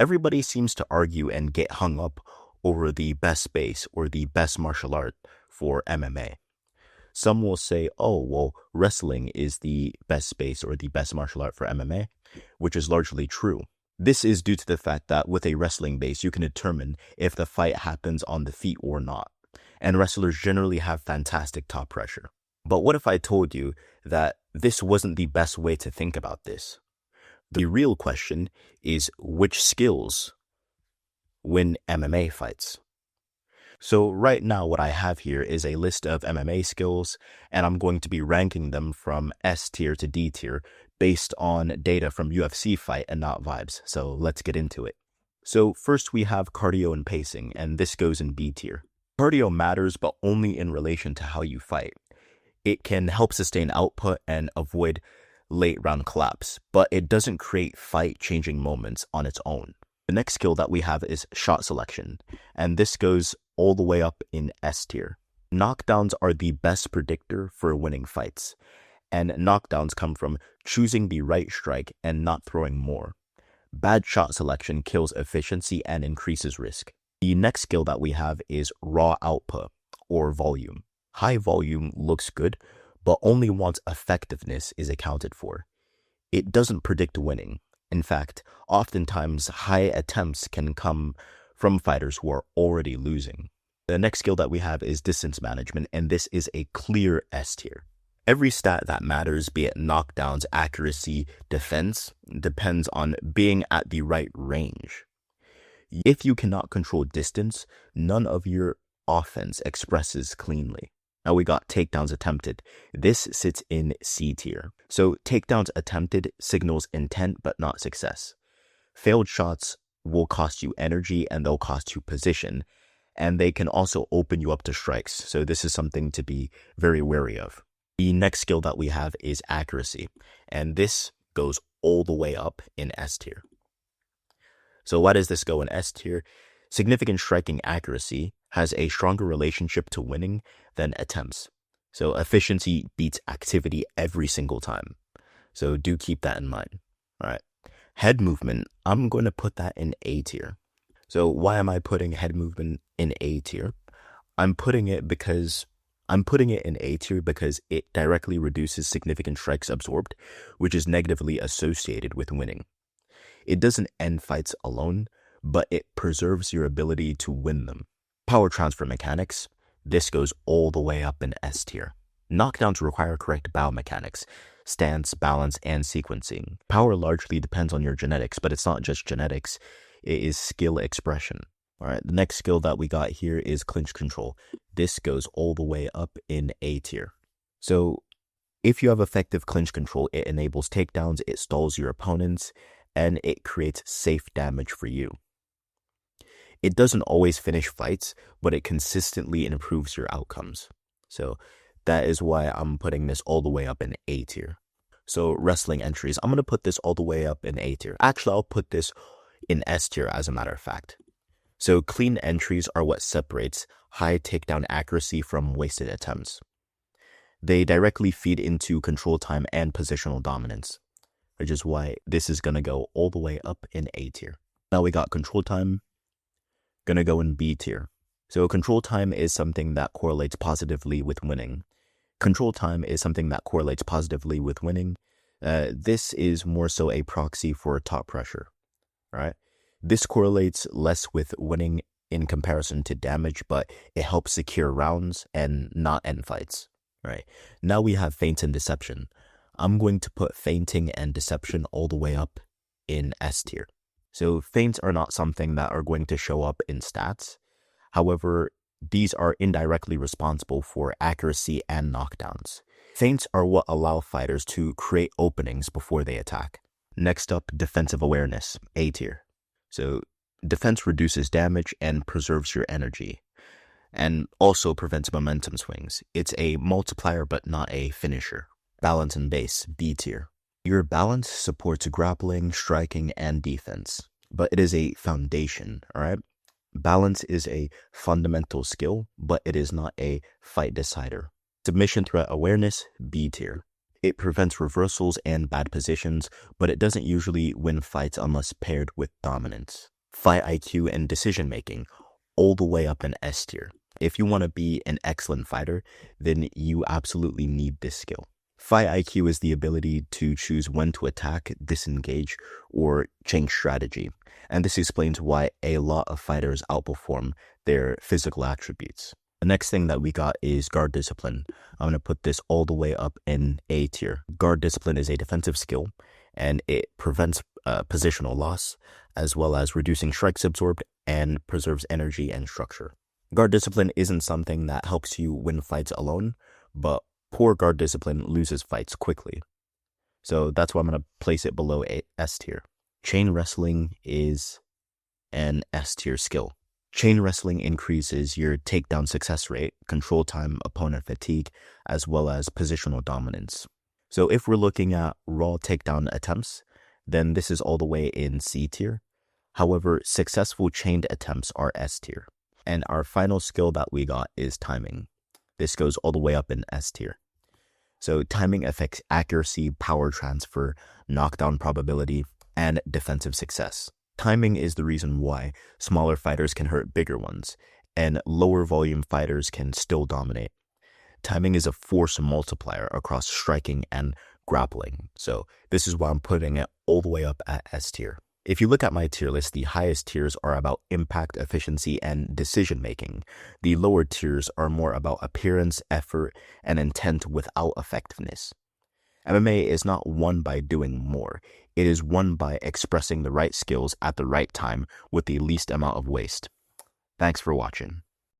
Everybody seems to argue and get hung up over the best space or the best martial art for MMA. Some will say, oh, well, wrestling is the best space or the best martial art for MMA, which is largely true. This is due to the fact that with a wrestling base, you can determine if the fight happens on the feet or not. And wrestlers generally have fantastic top pressure. But what if I told you that this wasn't the best way to think about this? The real question is which skills win MMA fights? So right now what I have here is a list of MMA skills, and I'm going to be ranking them from S tier to D tier based on data from UFC Fight and not vibes. So let's get into it. So first we have cardio and pacing, and this goes in B tier. Cardio matters, but only in relation to how you fight. It can help sustain output and avoid late round collapse, but it doesn't create fight-changing moments on its own. The next skill that we have is shot selection, and this goes all the way up in S tier. Knockdowns are the best predictor for winning fights, and knockdowns come from choosing the right strike and not throwing more. Bad shot selection kills efficiency and increases risk. The next skill that we have is raw output or volume. High volume looks good, but only once effectiveness is accounted for. It doesn't predict winning. In fact, oftentimes high attempts can come from fighters who are already losing. The next skill that we have is distance management, and this is a clear S tier. Every stat that matters, be it knockdowns, accuracy, defense, depends on being at the right range. If you cannot control distance, none of your offense expresses cleanly. Now we got takedowns attempted. This sits in C tier. So takedowns attempted signals intent but not success. Failed shots will cost you energy and they'll cost you position, and they can also open you up to strikes. So this is something to be very wary of. The next skill that we have is accuracy, and this goes all the way up in S tier. So why does this go in S tier? Significant striking accuracy has a stronger relationship to winning than attempts. So efficiency beats activity every single time. So do keep that in mind. All right. Head movement, I'm going to put that in A tier. So why am I putting head movement in A tier? I'm putting it in A tier because it directly reduces significant strikes absorbed, which is negatively associated with winning. It doesn't end fights alone, but it preserves your ability to win them. Power transfer mechanics, this goes all the way up in S tier. Knockdowns require correct biomechanics, stance, balance, and sequencing. Power largely depends on your genetics, but it's not just genetics, it is skill expression. All right, the next skill that we got here is clinch control. This goes all the way up in A tier. So if you have effective clinch control, it enables takedowns, it stalls your opponents, and it creates safe damage for you. It doesn't always finish fights, but it consistently improves your outcomes. So that is why I'm putting this all the way up in A tier. So wrestling entries, I'm going to put this all the way up in A tier. Actually, I'll put this in S tier as a matter of fact. So clean entries are what separates high takedown accuracy from wasted attempts. They directly feed into control time and positional dominance, which is why this is going to go all the way up in A tier. Now we got control time, going to go in B tier. So control time is something that correlates positively with winning. This is more so a proxy for top pressure, right? This correlates less with winning in comparison to damage, but it helps secure rounds and not end fights, right? Now we have feint and deception. I'm going to put feinting and deception all the way up in S tier. So feints are not something that are going to show up in stats. However, these are indirectly responsible for accuracy and knockdowns. Feints are what allow fighters to create openings before they attack. Next up, defensive awareness, A tier. So defense reduces damage and preserves your energy, and also prevents momentum swings. It's a multiplier but not a finisher. Balance and base, B tier. Your balance supports grappling, striking, and defense, but it is a foundation, all right? Balance is a fundamental skill, but it is not a fight decider. Submission threat awareness, B tier. It prevents reversals and bad positions, but it doesn't usually win fights unless paired with dominance. Fight IQ and decision making, all the way up in S tier. If you want to be an excellent fighter, then you absolutely need this skill. Fight IQ is the ability to choose when to attack, disengage, or change strategy. And this explains why a lot of fighters outperform their physical attributes. The next thing that we got is guard discipline. I'm going to put this all the way up in A tier. Guard discipline is a defensive skill, and it prevents positional loss, as well as reducing strikes absorbed and preserves energy and structure. Guard discipline isn't something that helps you win fights alone, but poor guard discipline loses fights quickly. So that's why I'm going to place it below a S tier. Chain wrestling is an S tier skill. Chain wrestling increases your takedown success rate, control time, opponent fatigue, as well as positional dominance. So if we're looking at raw takedown attempts, then this is all the way in C tier. However, successful chained attempts are S tier. And our final skill that we got is timing. This goes all the way up in S tier. So timing affects accuracy, power transfer, knockdown probability, and defensive success. Timing is the reason why smaller fighters can hurt bigger ones, and lower volume fighters can still dominate. Timing is a force multiplier across striking and grappling, so this is why I'm putting it all the way up at S tier. If you look at my tier list, the highest tiers are about impact, efficiency, and decision making. The lower tiers are more about appearance, effort, and intent without effectiveness. MMA is not won by doing more. It is won by expressing the right skills at the right time with the least amount of waste. Thanks for watching.